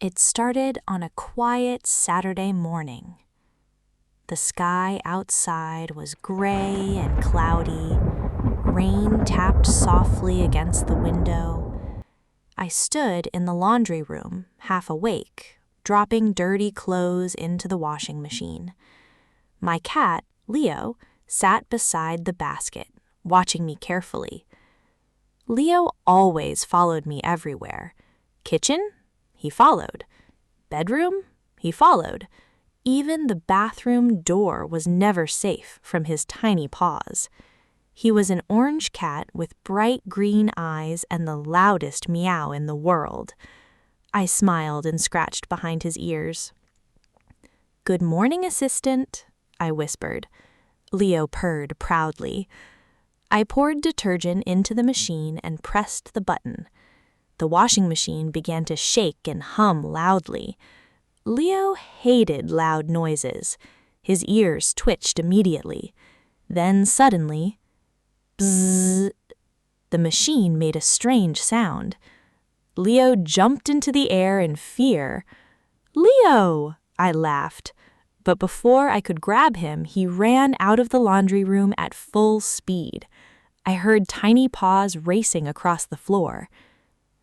It started on a quiet Saturday morning. The sky outside was gray and cloudy. Rain tapped softly against the window. I stood in the laundry room, half awake, dropping dirty clothes into the washing machine. My cat, Leo, sat beside the basket, watching me carefully. Leo always followed me everywhere. Kitchen? He followed. Bedroom? He followed. Even the bathroom door was never safe from his tiny paws. He was an orange cat with bright green eyes and the loudest meow in the world. I smiled and scratched behind his ears. "Good morning, assistant," I whispered. Leo purred proudly. I poured detergent into the machine and pressed the button. The washing machine began to shake and hum loudly. Leo hated loud noises. His ears twitched immediately. Then suddenly, bzzz, the machine made a strange sound. Leo jumped into the air in fear. "Leo!" I laughed. But before I could grab him, he ran out of the laundry room at full speed. I heard tiny paws racing across the floor.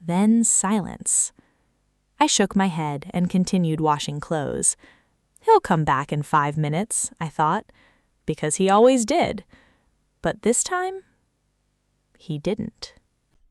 Then silence. I shook my head and continued washing clothes. He'll come back in 5 minutes, I thought, because he always did. But this time, he didn't.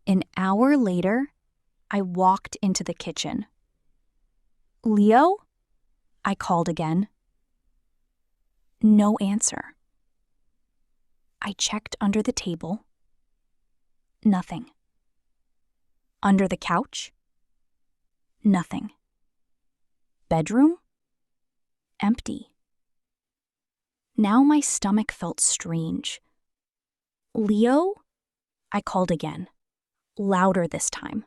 An hour later, I walked into the kitchen. "Leo?" I called again. No answer. I checked under the table. Nothing. Under the couch? Nothing. Bedroom? Empty. Now my stomach felt strange. "Leo?" I called again, louder this time.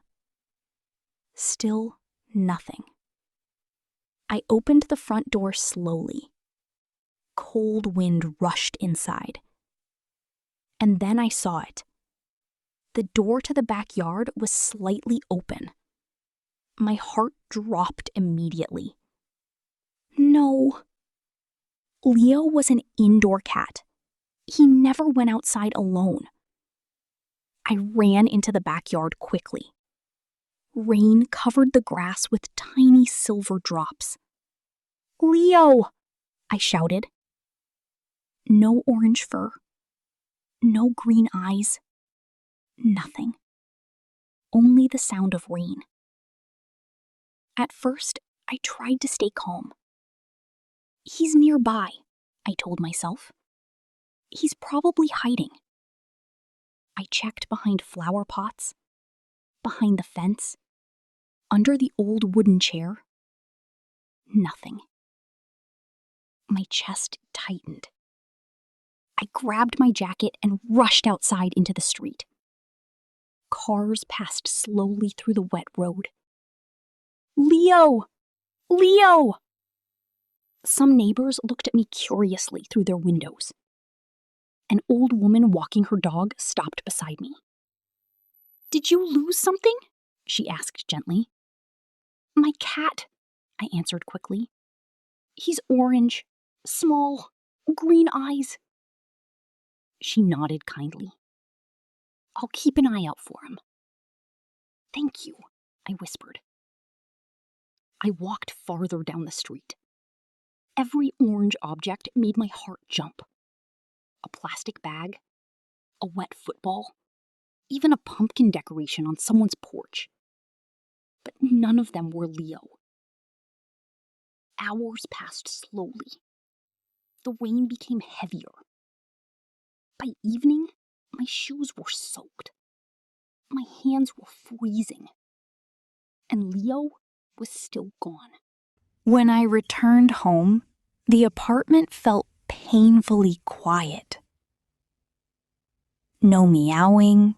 Still nothing. I opened the front door slowly. Cold wind rushed inside. And then I saw it. The door to the backyard was slightly open. My heart dropped immediately. No. Leo was an indoor cat. He never went outside alone. I ran into the backyard quickly. Rain covered the grass with tiny silver drops. "Leo!" I shouted. No orange fur. No green eyes. Nothing. Only the sound of rain. At first, I tried to stay calm. "He's nearby," I told myself. "He's probably hiding." I checked behind flower pots, behind the fence, under the old wooden chair. Nothing. My chest tightened. I grabbed my jacket and rushed outside into the street. Cars passed slowly through the wet road. "Leo! Leo!" Some neighbors looked at me curiously through their windows. An old woman walking her dog stopped beside me. "Did you lose something?" she asked gently. "My cat," I answered quickly. "He's orange, small, green eyes." She nodded kindly. "I'll keep an eye out for him." "Thank you," I whispered. I walked farther down the street. Every orange object made my heart jump. A plastic bag, a wet football, even a pumpkin decoration on someone's porch. But none of them were Leo. Hours passed slowly. The rain became heavier. By evening, my shoes were soaked. My hands were freezing. And Leo was still gone. When I returned home, the apartment felt painfully quiet. No meowing.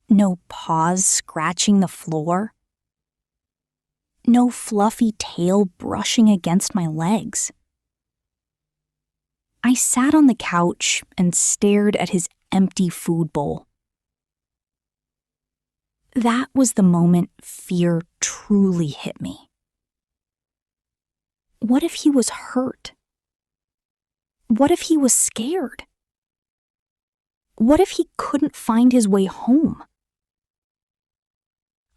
No paws scratching the floor. No fluffy tail brushing against my legs. I sat on the couch and stared at his empty food bowl. That was the moment fear truly hit me. What if he was hurt? What if he was scared? What if he couldn't find his way home?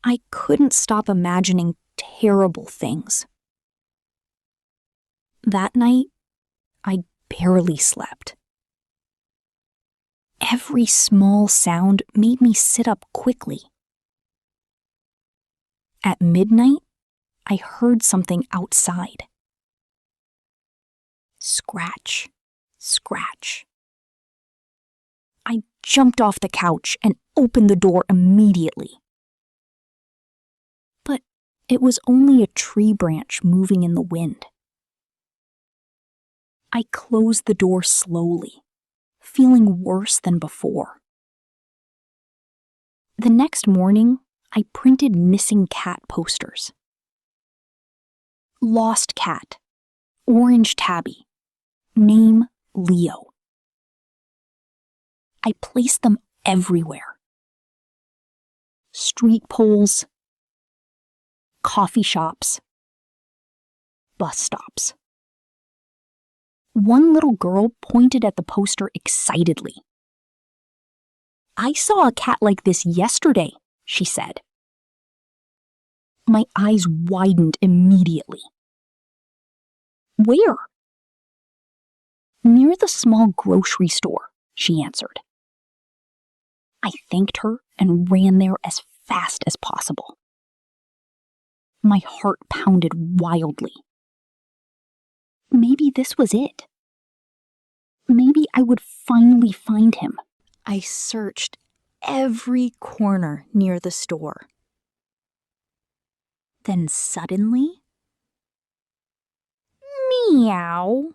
I couldn't stop imagining terrible things. That night, I barely slept. Every small sound made me sit up quickly. At midnight, I heard something outside. Scratch, scratch. I jumped off the couch and opened the door immediately. But it was only a tree branch moving in the wind. I closed the door slowly, feeling worse than before. The next morning, I printed missing cat posters. Lost cat, orange tabby, name Leo. I placed them everywhere. Street poles, coffee shops, bus stops. One little girl pointed at the poster excitedly. "I saw a cat like this yesterday," she said. My eyes widened immediately. "Where?" "Near the small grocery store," she answered. I thanked her and ran there as fast as possible. My heart pounded wildly. Maybe this was it. Maybe I would finally find him. I searched every corner near the store. Then suddenly, meow.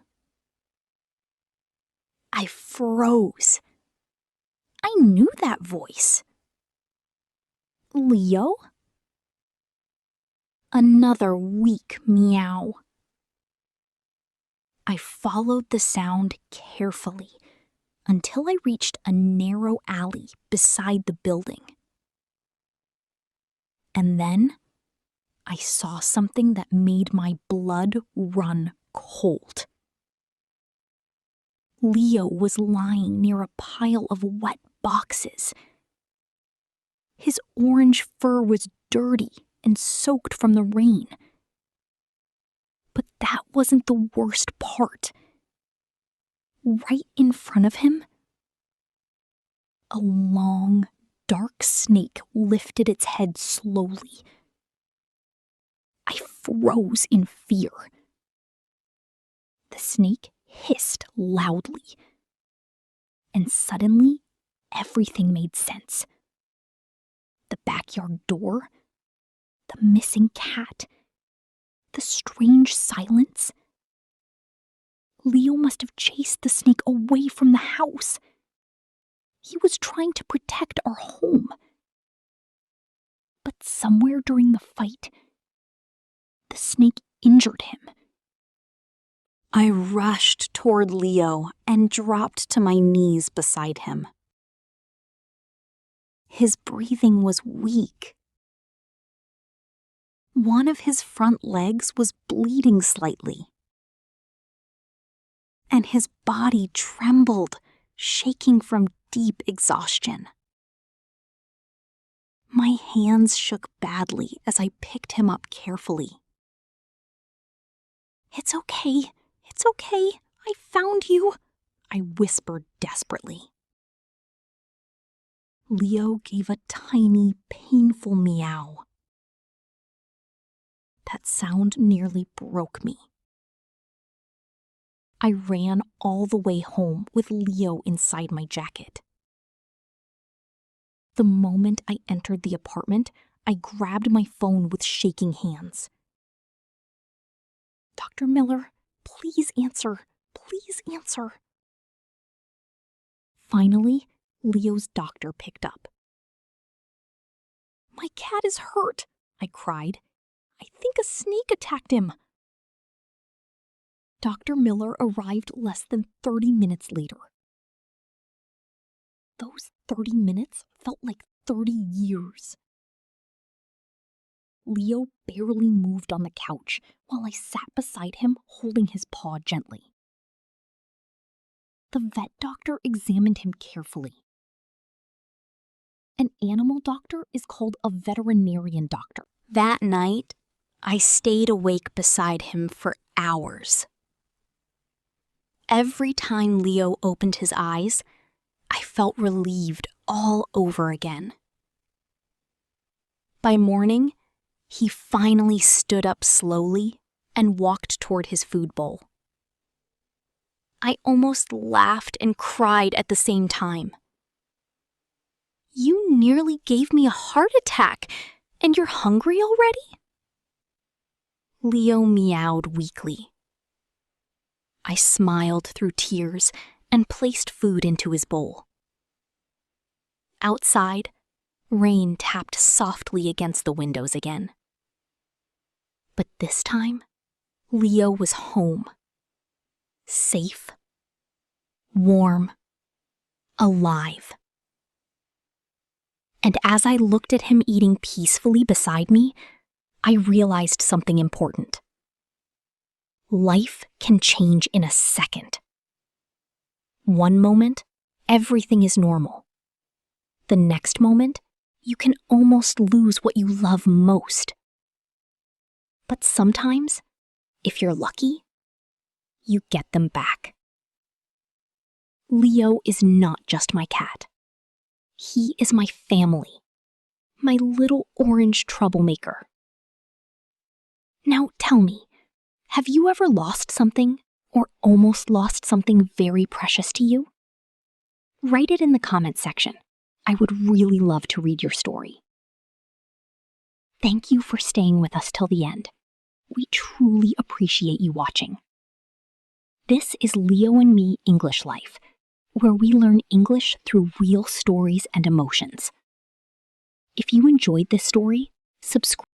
I froze. I knew that voice. Leo? Another weak meow. I followed the sound carefully until I reached a narrow alley beside the building. And then I saw something that made my blood run cold. Leo was lying near a pile of wet boxes. His orange fur was dirty and soaked from the rain. But that wasn't the worst part. Right in front of him, a long, dark snake lifted its head slowly. I froze in fear. The snake hissed loudly. And suddenly, everything made sense. The backyard door, the missing cat, the strange silence. Leo must have chased the snake away from the house. He was trying to protect our home. But somewhere during the fight, the snake injured him. I rushed toward Leo and dropped to my knees beside him. His breathing was weak. One of his front legs was bleeding slightly. And his body trembled, shaking from deep exhaustion. My hands shook badly as I picked him up carefully. "It's okay, it's okay, I found you," I whispered desperately. Leo gave a tiny, painful meow. That sound nearly broke me. I ran all the way home with Leo inside my jacket. The moment I entered the apartment, I grabbed my phone with shaking hands. "Dr. Miller, please answer. Please answer." Finally, Leo's doctor picked up. "My cat is hurt," I cried. "I think a snake attacked him." Dr. Miller arrived less than 30 minutes later. Those 30 minutes felt like 30 years. Leo barely moved on the couch while I sat beside him holding his paw gently. The vet doctor examined him carefully. An animal doctor is called a veterinarian doctor. That night, I stayed awake beside him for hours. Every time Leo opened his eyes, I felt relieved all over again. By morning, he finally stood up slowly and walked toward his food bowl. I almost laughed and cried at the same time. "You nearly gave me a heart attack, and you're hungry already?" Leo meowed weakly. I smiled through tears and placed food into his bowl. Outside, rain tapped softly against the windows again. But this time, Leo was home. Safe, warm, alive. And as I looked at him eating peacefully beside me, I realized something important. Life can change in a second. One moment, everything is normal. The next moment, you can almost lose what you love most. But sometimes, if you're lucky, you get them back. Leo is not just my cat. He is my family, my little orange troublemaker. Now tell me, have you ever lost something or almost lost something very precious to you? Write it in the comments section. I would really love to read your story. Thank you for staying with us till the end. We truly appreciate you watching. This is Leo and Me English Life, where we learn English through real stories and emotions. If you enjoyed this story, subscribe